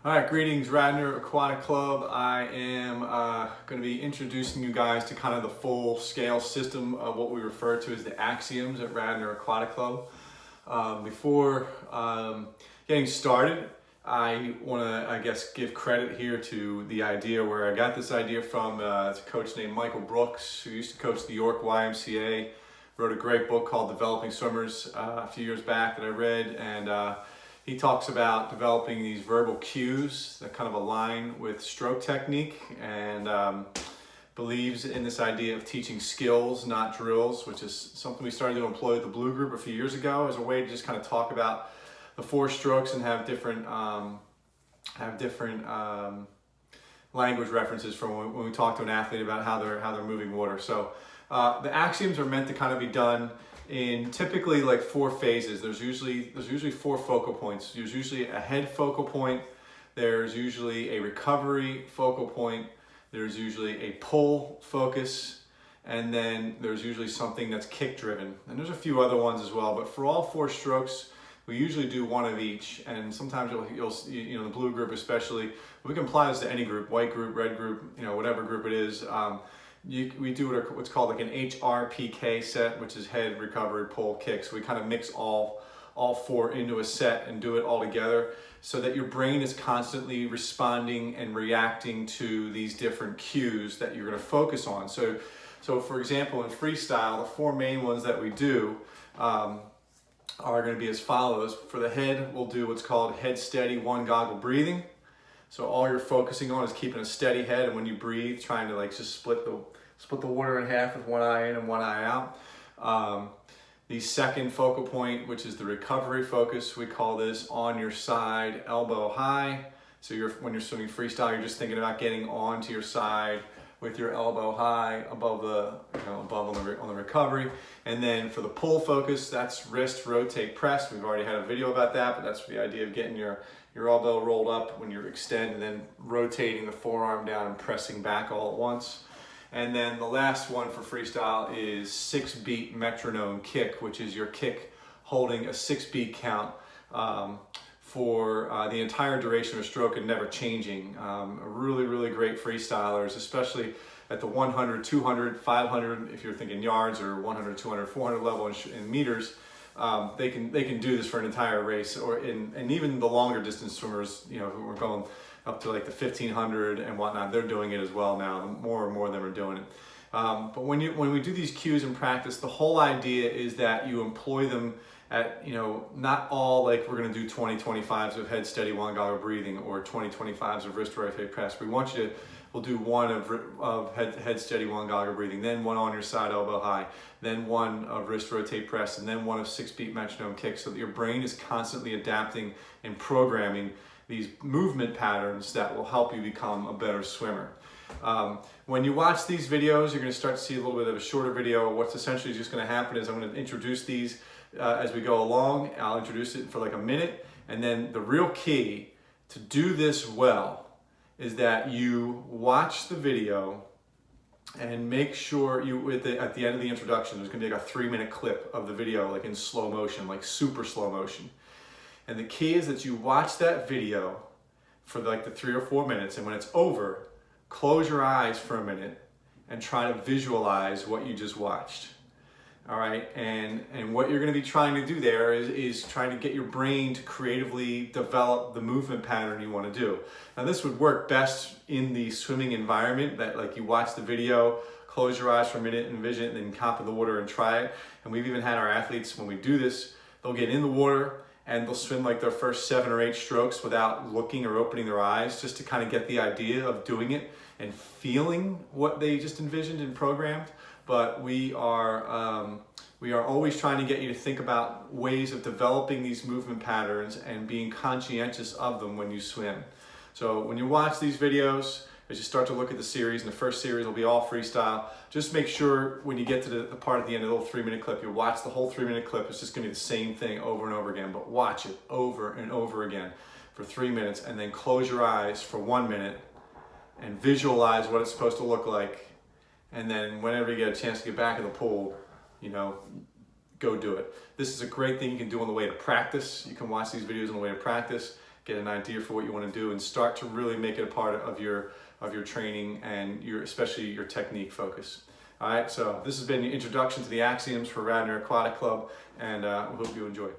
All right, greetings, Radnor Aquatic Club. I am going to be introducing you guys to kind of the full scale system of what we refer to as the Axioms at Radnor Aquatic Club. Before getting started, I want to, give credit here to the idea where I got this idea from. It's a coach named Michael Brooks, who used to coach the York YMCA, wrote a great book called Developing Swimmers a few years back that I read, and he talks about developing these verbal cues that kind of align with stroke technique, and believes in this idea of teaching skills, not drills, which is something we started to employ with the Blue Group a few years ago as a way to just kind of talk about the four strokes and have different language references from when we talk to an athlete about how they're moving water. So the axioms are meant to kind of be done in typically like four phases. There's usually four focal points. There's usually a head focal point. There's usually a recovery focal point. There's usually a pull focus, and then there's usually something that's kick driven. And there's a few other ones as well, but for all four strokes, we usually do one of each. And sometimes you'll the Blue Group especially, we can apply this to any group, white group, red group, whatever group it is. We do what's called like an HRPK set, which is head, recovery, pull, kick. So we kind of mix all four into a set and do it all together so that your brain is constantly responding and reacting to these different cues that you're going to focus on. So for example, in freestyle, the four main ones that we do are going to be as follows. For the head, we'll do what's called head steady, one goggle breathing. So all you're focusing on is keeping a steady head, and when you breathe, trying to like just split the water in half with one eye in and one eye out. The second focal point, which is the recovery focus, we call this on your side, elbow high. So when you're swimming freestyle, you're just thinking about getting onto your side with your elbow high above on the recovery. And then for the pull focus, that's wrist, rotate, press. We've already had a video about that, but that's the idea of getting your elbow rolled up when you extend and then rotating the forearm down and pressing back all at once. And then the last one for freestyle is 6-beat metronome kick, which is your kick holding a 6-beat count for the entire duration of a stroke and never changing. Really, really great freestylers, especially at the 100, 200, 500, if you're thinking yards, or 100, 200, 400 level in meters. They can do this for an entire race, and even the longer distance swimmers, who are going up to like the 1500 and whatnot, they're doing it as well now. More and more of them are doing it. But when we do these cues in practice, the whole idea is that you employ them at, not all like we're going to do 20-25s of head steady, one goggle breathing, or 20-25s of wrist rotate press. We'll do one of head steady, one goggle breathing, then one on your side, elbow high, then one of wrist rotate press, and then one of 6-beat metronome kick, so that your brain is constantly adapting and programming these movement patterns that will help you become a better swimmer. When you watch these videos, you're going to start to see a little bit of a shorter video. What's essentially just going to happen is I'm going to introduce these as we go along. I'll introduce it for like a minute, and then the real key to do this well is that you watch the video and make sure at the end of the introduction, there's going to be like a 3-minute clip of the video, like in slow motion, like super slow motion. And the key is that you watch that video for like the 3 or 4 minutes, and when it's over, close your eyes for a minute and try to visualize what you just watched. All right, and what you're going to be trying to do there is trying to get your brain to creatively develop the movement pattern you want to do. Now this would work best in the swimming environment, that like you watch the video, close your eyes for a minute, envision it, and then hop in the water and try it. And we've even had our athletes, when we do this, they'll get in the water and they'll swim like their first 7 or 8 strokes without looking or opening their eyes, just to kind of get the idea of doing it and feeling what they just envisioned and programmed. But we are always trying to get you to think about ways of developing these movement patterns and being conscientious of them when you swim. So when you watch these videos, as you start to look at the series, and the first series will be all freestyle, just make sure when you get to the part at the end of the little 3-minute clip, you watch the whole 3-minute clip. It's just going to be the same thing over and over again, but watch it over and over again for 3 minutes, and then close your eyes for 1 minute and visualize what it's supposed to look like. And then whenever you get a chance to get back in the pool, go do it. This is a great thing you can do on the way to practice. You can watch these videos on the way to practice. get an idea for what you want to do, and start to really make it a part of your training and especially your technique focus. All right, so this has been the introduction to the Axioms for Radnor Aquatic Club, and we hope you enjoy.